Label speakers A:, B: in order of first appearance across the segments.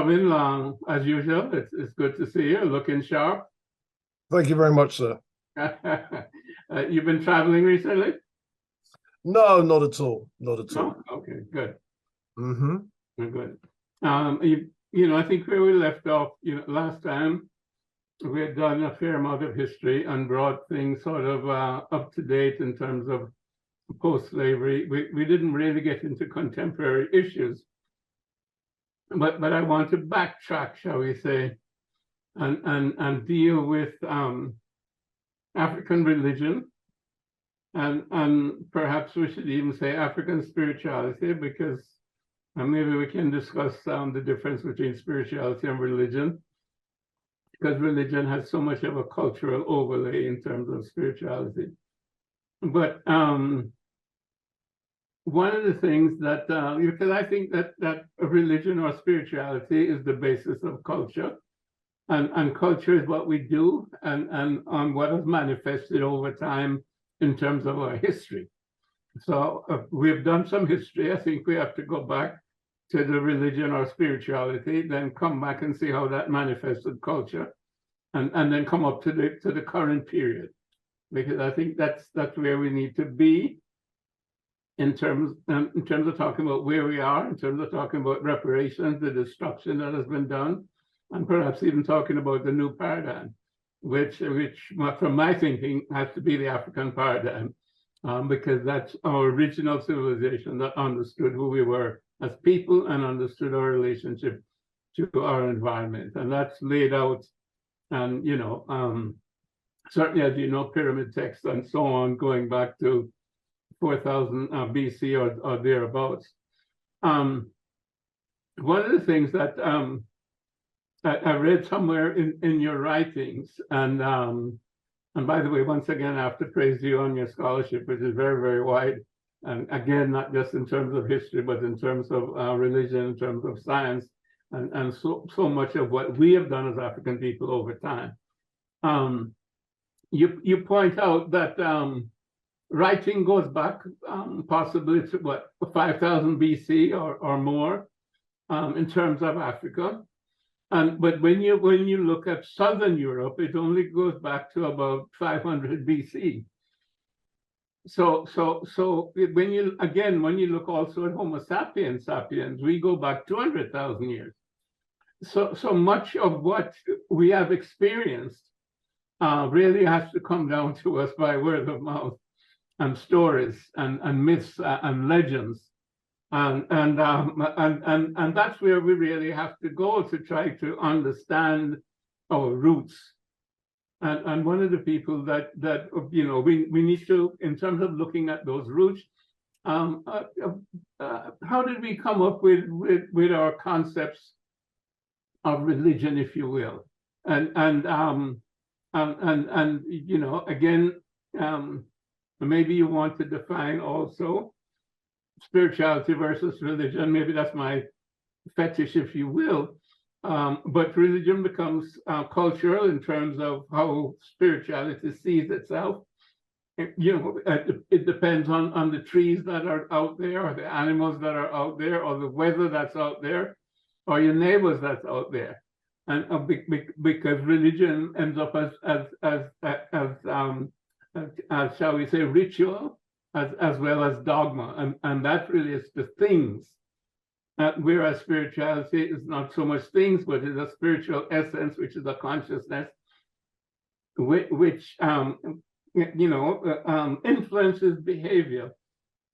A: Robin, as usual, it's good to see you, looking sharp.
B: Thank you very much, sir.
A: You've been traveling recently?
B: No, not at all. Not at all.
A: No? Okay, good.
B: Mm-hmm.
A: Good. I think where we left off, last time we had done a fair amount of history and brought things sort of up to date in terms of post-slavery. We didn't really get into contemporary issues, but I want to backtrack, shall we say, and deal with African religion, and perhaps we should even say African spirituality, because maybe we can discuss the difference between spirituality and religion, because religion has so much of a cultural overlay in terms of spirituality. But one of the things that, because I think that religion or spirituality is the basis of culture, and culture is what we do and what has manifested over time in terms of our history. So we've done some history. I think we have to go back to the religion or spirituality, then come back and see how that manifested culture, and then come up to the current period, because I think that's where we need to be in terms of talking about where we are, in terms of talking about reparations, the destruction that has been done, and perhaps even talking about the new paradigm, which from my thinking has to be the African paradigm, because that's our original civilization that understood who we were as people and understood our relationship to our environment. And that's laid out, and certainly, as you know, pyramid texts and so on, going back to 4000 BC or thereabouts. One of the things that I read somewhere in your writings, and by the way, once again, I have to praise you on your scholarship, which is very, very wide. And again, not just in terms of history, but in terms of religion, in terms of science, and so much of what we have done as African people over time. You point out that writing goes back possibly to what, 5000 BC or more in terms of Africa. But when you look at Southern Europe, it only goes back to about 500 BC. So when you look also at Homo sapiens, we go back 200,000 years. So much of what we have experienced really has to come down to us by word of mouth and stories and myths and legends. And that's where we really have to go to try to understand our roots. And one of the people that we need to, in terms of looking at those roots, how did we come up with our concepts of religion, if you will, and again, maybe you want to define also spirituality versus religion. Maybe that's my fetish, if you will. But religion becomes cultural in terms of how spirituality sees itself. It depends on the trees that are out there, or the animals that are out there, or the weather that's out there, or your neighbors that's out there. And because religion ends up as shall we say, ritual as well as dogma, and that really is the things. Whereas spirituality is not so much things, but is a spiritual essence, which is a consciousness, which influences behavior,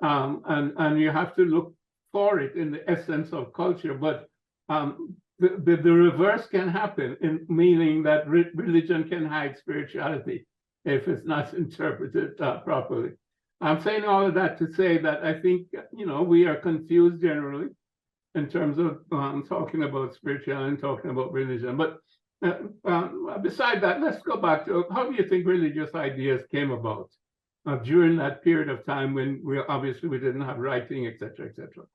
A: and you have to look for it in the essence of culture. But the reverse can happen, meaning that religion can hide spirituality if it's not interpreted properly. I'm saying all of that to say that I think we are confused generally in terms of talking about spirituality and talking about religion. But beside that, let's go back to how do you think religious ideas came about during that period of time when we didn't have writing, etc., etc.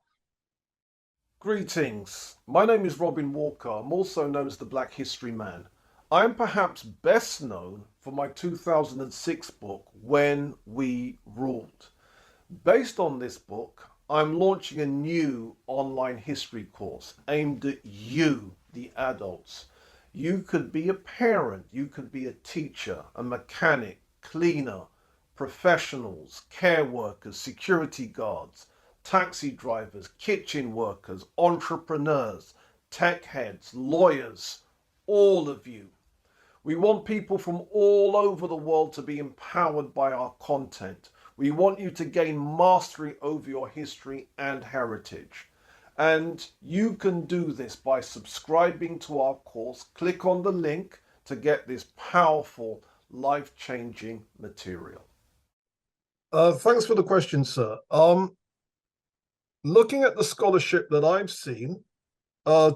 B: Greetings. My name is Robin Walker. I'm also known as the Black History Man. I am perhaps best known for my 2006 book, When We Ruled. Based on this book, I'm launching a new online history course aimed at you, the adults. You could be a parent, you could be a teacher, a mechanic, cleaner, professionals, care workers, security guards, taxi drivers, kitchen workers, entrepreneurs, tech heads, lawyers, all of you. We want people from all over the world to be empowered by our content. We want you to gain mastery over your history and heritage. And you can do this by subscribing to our course. Click on the link to get this powerful, life-changing material.
C: Thanks for the question, sir. Looking at the scholarship that I've seen,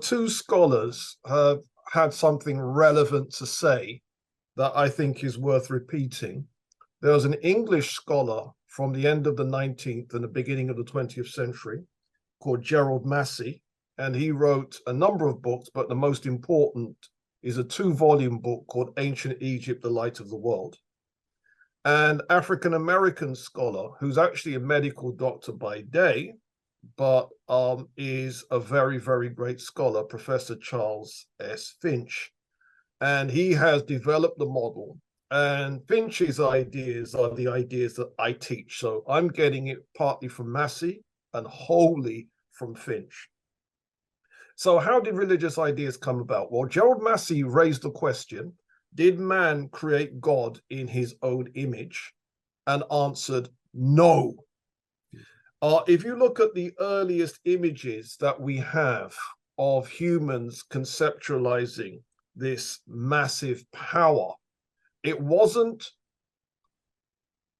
C: two scholars have had something relevant to say that I think is worth repeating. There was an English scholar from the end of the 19th and the beginning of the 20th century called Gerald Massey, and he wrote a number of books, but the most important is a 2-volume book called Ancient Egypt, the Light of the World. An African-American scholar who's actually a medical doctor by day, but is a very, very great scholar, Professor Charles S. Finch. And he has developed the model. And Finch's ideas are the ideas that I teach. So I'm getting it partly from Massey and wholly from Finch. So how did religious ideas come about? Well, Gerald Massey raised the question, did man create God in his own image? And answered, no. If you look at the earliest images that we have of humans conceptualizing this massive power, it wasn't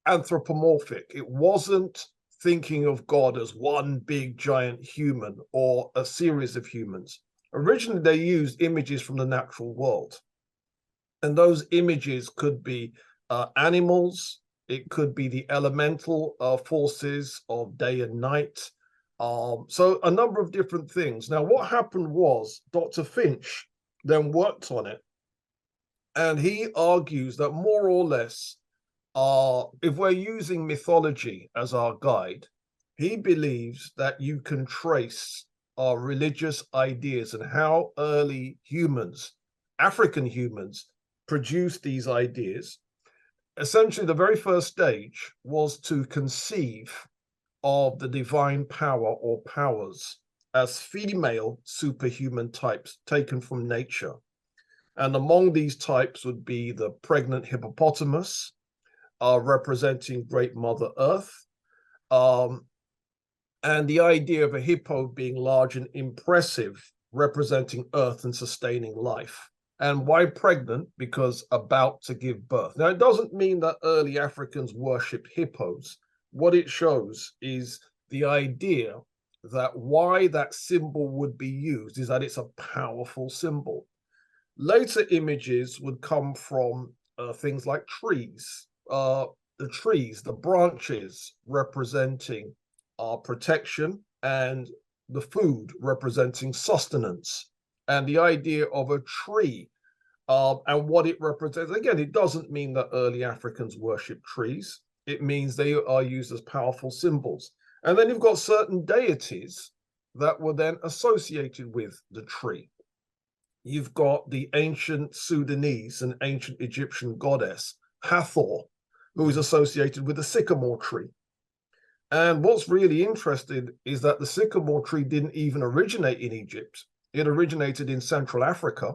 C: anthropomorphic. It wasn't thinking of God as one big giant human or a series of humans. Originally, they used images from the natural world. And those images could be animals, it could be the elemental forces of day and night. So a number of different things. Now, what happened was Dr. Finch then worked on it. And he argues that more or less, if we're using mythology as our guide, he believes that you can trace our religious ideas and how early humans, African humans, produced these ideas. Essentially, the very first stage was to conceive of the divine power or powers as female superhuman types taken from nature. And among these types would be the pregnant hippopotamus, representing Great Mother Earth, and the idea of a hippo being large and impressive, representing Earth and sustaining life. And why pregnant? Because about to give birth. Now, it doesn't mean that early Africans worshipped hippos. What it shows is the idea that why that symbol would be used is that it's a powerful symbol. Later images would come from things like trees. The trees, the branches representing protection, and the food representing sustenance. And the idea of a tree and what it represents. Again, it doesn't mean that early Africans worship trees. It means they are used as powerful symbols. And then you've got certain deities that were then associated with the tree. You've got the ancient Sudanese and ancient Egyptian goddess, Hathor, who is associated with the sycamore tree. And what's really interesting is that the sycamore tree didn't even originate in Egypt. It originated in Central Africa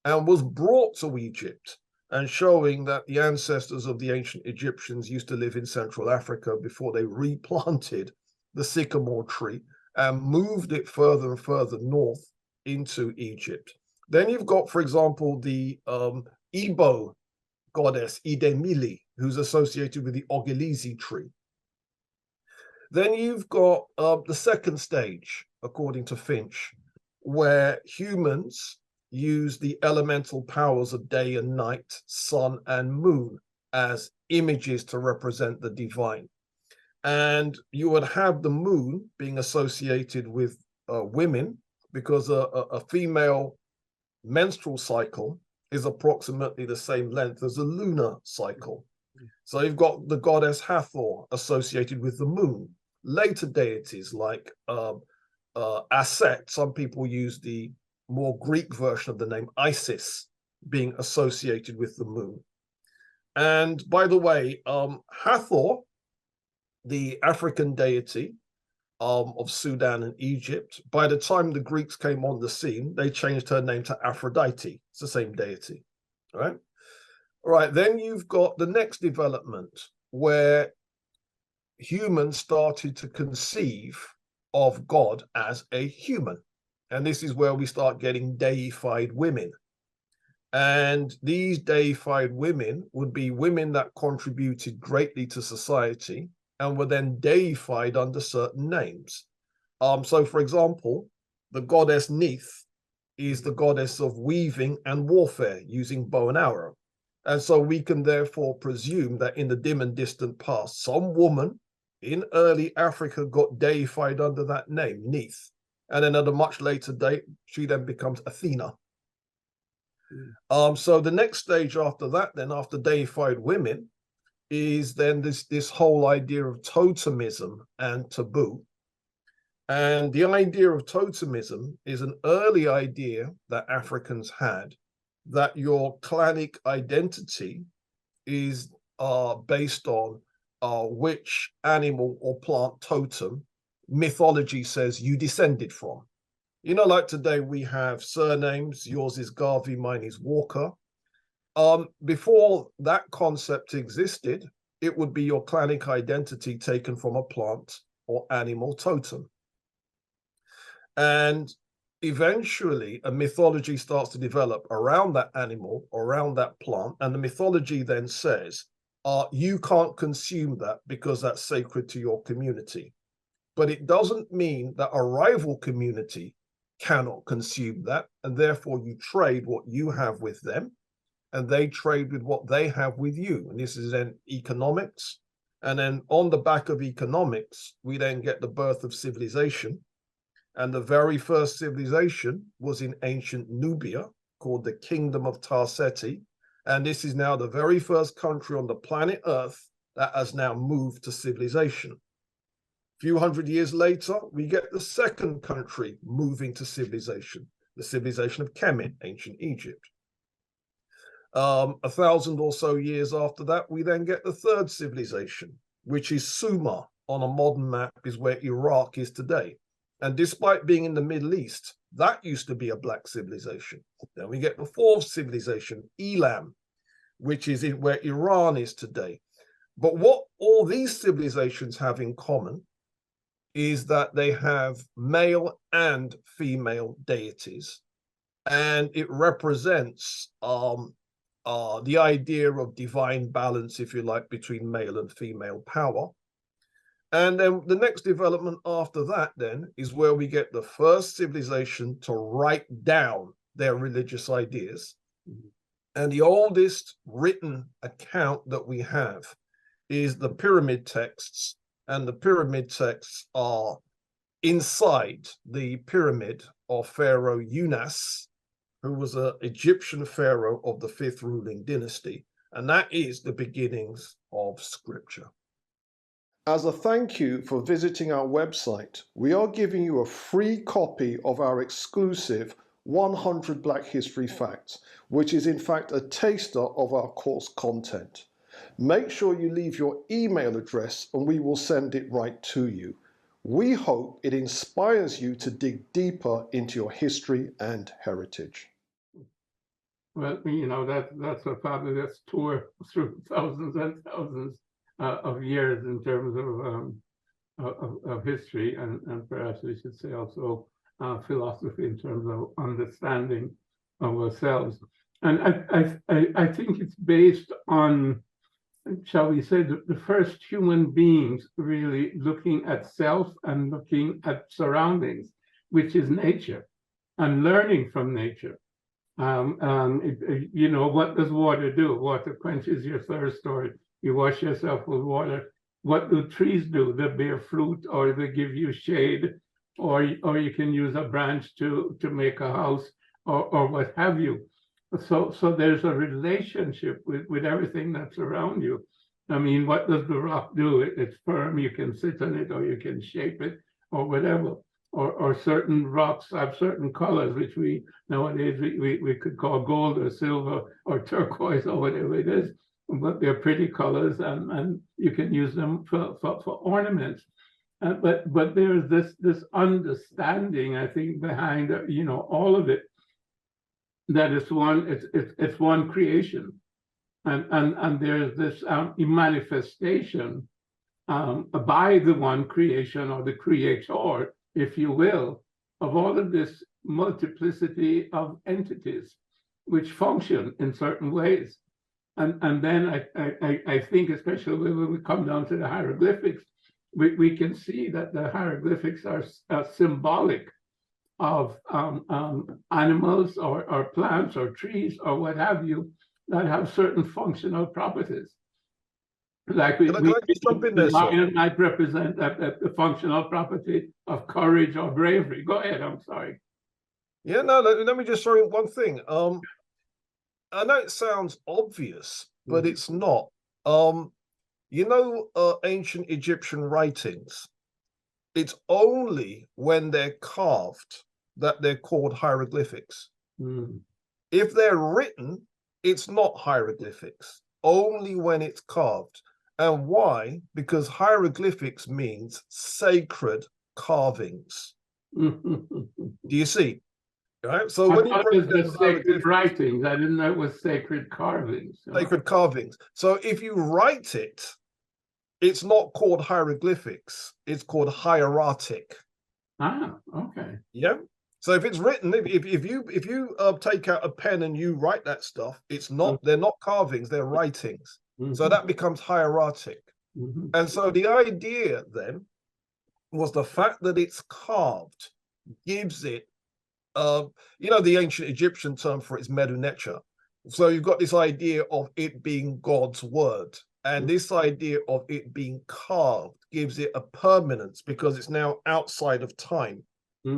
C: and was brought to Egypt, and showing that the ancestors of the ancient Egyptians used to live in Central Africa before they replanted the sycamore tree and moved it further and further north into Egypt. Then you've got, for example, the Igbo goddess Idemili, who's associated with the Ogilisi tree. Then you've got the second stage, according to Finch, where humans use the elemental powers of day and night, sun and moon, as images to represent the divine. And you would have the moon being associated with women, because a female menstrual cycle is approximately the same length as a lunar cycle. So you've got the goddess Hathor associated with the moon. Later deities like Aset, some people use the more Greek version of the name Isis being associated with the moon. And by the way, Hathor, the African deity of Sudan and Egypt, by the time the Greeks came on the scene, they changed her name to Aphrodite. It's the same deity, all right? All right, then you've got the next development where humans started to conceive of God as a human. And this is where we start getting deified women. And these deified women would be women that contributed greatly to society and were then deified under certain names. So, for example, the goddess Neith is the goddess of weaving and warfare using bow and arrow. And so we can therefore presume that in the dim and distant past, some woman in early Africa got deified under that name, Neith. And then at a much later date, she then becomes Athena. So the next stage after that, then after deified women, is then this whole idea of totemism and taboo. And the idea of totemism is an early idea that Africans had, that your clanic identity is based on which animal or plant totem mythology says you descended from. You know, like today we have surnames. Yours is Garvey, mine is Walker. Before that concept existed, it would be your clanic identity taken from a plant or animal totem. And eventually a mythology starts to develop around that animal, around that plant, and the mythology then says, you can't consume that because that's sacred to your community. But it doesn't mean that a rival community cannot consume that, and therefore you trade what you have with them, and they trade with what they have with you. And this is then economics. And then on the back of economics, we then get the birth of civilization. And the very first civilization was in ancient Nubia, called the Kingdom of Tarseti. And this is now the very first country on the planet Earth that has now moved to civilization. A few hundred years later, we get the second country moving to civilization, the civilization of Kemet, ancient Egypt. 1,000 or so years after that, we then get the third civilization, which is Sumer. On a modern map is where Iraq is today. And despite being in the Middle East, that used to be a black civilization. Then we get the fourth civilization, Elam, which is where Iran is today. But what all these civilizations have in common is that they have male and female deities, and it represents the idea of divine balance, if you like, between male and female power. And then the next development after that then is where we get the first civilization to write down their religious ideas. And the oldest written account that we have is the pyramid texts. And the pyramid texts are inside the pyramid of Pharaoh Unas, who was an Egyptian pharaoh of the 5th ruling dynasty. And that is the beginnings of scripture.
B: As a thank you for visiting our website, we are giving you a free copy of our exclusive 100 Black History Facts, which is in fact a taster of our course content. Make sure you leave your email address and we will send it right to you. We hope it inspires you to dig deeper into your history and heritage.
A: Well, you know, that's a fabulous tour through thousands and thousands of years in terms of history, and perhaps we should say also philosophy in terms of understanding of ourselves. And I think it's based on, shall we say, the first human beings really looking at self and looking at surroundings, which is nature, and learning from nature. You know, what does water do? Water quenches your thirst, or you wash yourself with water. What do trees do? They bear fruit, or they give you shade, or you can use a branch to make a house, or what have you. So there's a relationship with everything that's around you. I mean, what does the rock do? It's firm, you can sit on it, or you can shape it, or whatever. or certain rocks have certain colors, which we nowadays we could call gold or silver or turquoise or whatever it is, but they're pretty colors, and you can use them for ornaments. But there's this understanding, I think, behind all of it, that it's one creation, and there's this manifestation by the one creation, or the creator, if you will, of all of this multiplicity of entities which function in certain ways. And then I think, especially when we come down to the hieroglyphics, we can see that the hieroglyphics are symbolic of animals or plants or trees or what have you, that have certain functional properties. Like the lion might represent the functional property of courage or bravery. Go ahead, I'm sorry.
C: Yeah, no, let me just throw in one thing. I know it sounds obvious, but it's not. Ancient Egyptian writings, it's only when they're carved that they're called hieroglyphics. If they're written, it's not hieroglyphics, only when it's carved. And why? Because hieroglyphics means sacred carvings. Do you see? Right. So when you break down
A: sacred writings, I didn't know it was sacred carvings.
C: Sacred carvings. So if you write it, it's not called hieroglyphics. It's called hieratic.
A: Ah, okay.
C: Yeah. So if it's written, if you take out a pen and you write that stuff, it's not. They're not carvings. They're writings. So that becomes hieratic. And so the idea then was the fact that it's carved gives it. The ancient Egyptian term for it is medu necha. So you've got this idea of it being God's word, and this idea of it being carved gives it a permanence because it's now outside of time,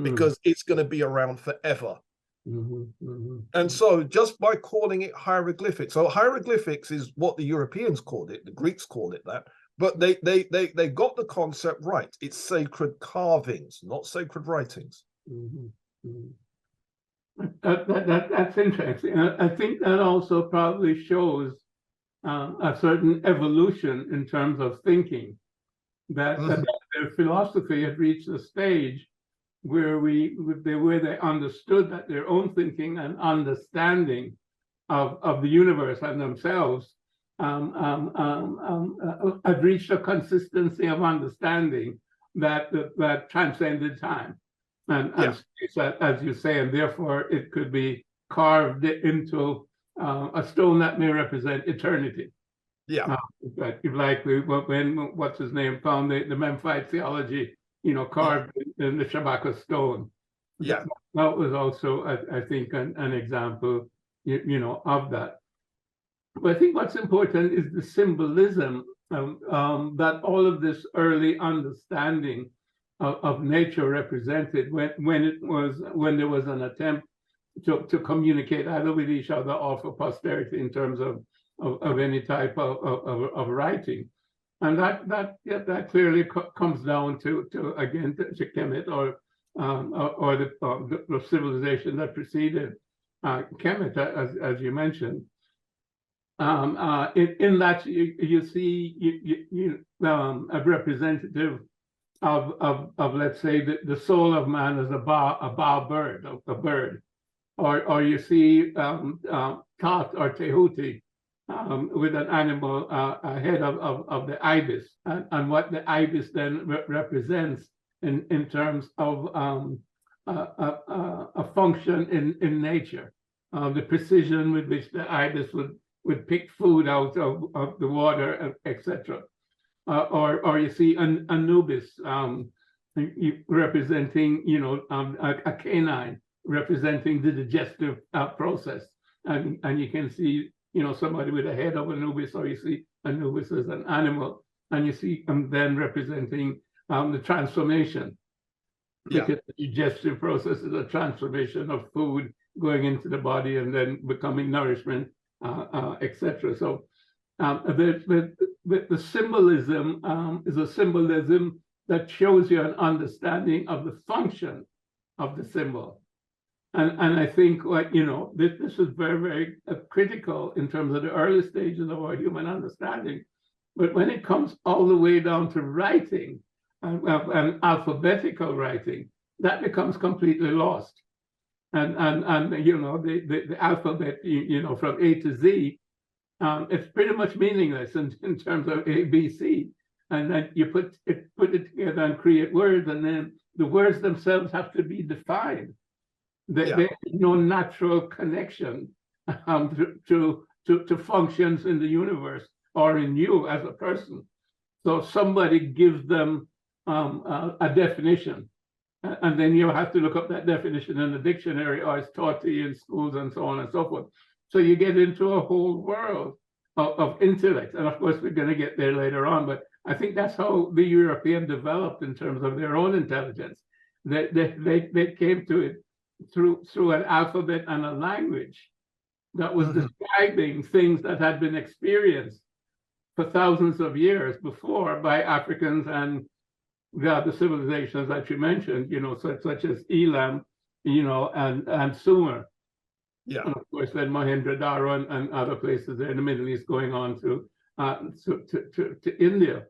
C: because it's going to be around forever. And so just by calling it hieroglyphics, so hieroglyphics is what the Europeans called it, the Greeks called it that, but they got the concept right. It's sacred carvings, not sacred writings.
A: That's interesting. I think that also probably shows a certain evolution in terms of thinking, that their philosophy had reached a stage where they understood that their own thinking and understanding of the universe and themselves had reached a consistency of understanding that transcended time. And as you say, and therefore it could be carved into a stone that may represent eternity.
C: Yeah.
A: Like when what's his name found the Memphite theology, carved in the Shabaka stone.
C: Yeah.
A: That was also, I think, an example, of that. But I think what's important is the symbolism that all of this early understanding of nature represented when there was an attempt to communicate either with each other or for posterity in terms of any type of writing. And that clearly comes down to Kemet or the civilization that preceded Kemet, as you mentioned. In that you see a representative of let's say the soul of man as a bow bird, a bird, or you see Tat or Tehuti with an animal ahead of the ibis, and what the ibis then represents in terms of a function in nature, the precision with which the ibis would pick food out of the water, etc. Or you see Anubis representing, a canine representing the digestive process, and you can see, somebody with a head of Anubis, or you see Anubis as an animal, and you see then representing the transformation, because the digestive process is a transformation of food going into the body and then becoming nourishment, etc. So the symbolism is a symbolism that shows you an understanding of the function of the symbol. And I think, this is very, very critical in terms of the early stages of our human understanding. But when it comes all the way down to writing and alphabetical writing, that becomes completely lost. And the alphabet, from A to Z, it's pretty much meaningless in terms of A, B, C. And then you put it together and create words, and then the words themselves have to be defined. There's no natural connection to functions in the universe or in you as a person. So somebody gives them a definition, and then you have to look up that definition in the dictionary, or it's taught to you in schools and so on and so forth. So you get into a whole world of intellect. And of course, we're going to get there later on, but I think that's how the European developed in terms of their own intelligence. They came to it through an alphabet and a language that was describing things that had been experienced for thousands of years before by Africans and the other civilizations that you mentioned, such as Elam, and Sumer.
C: Yeah.
A: And of course, then Mohenjo-Daro and other places there in the Middle East, going on to India.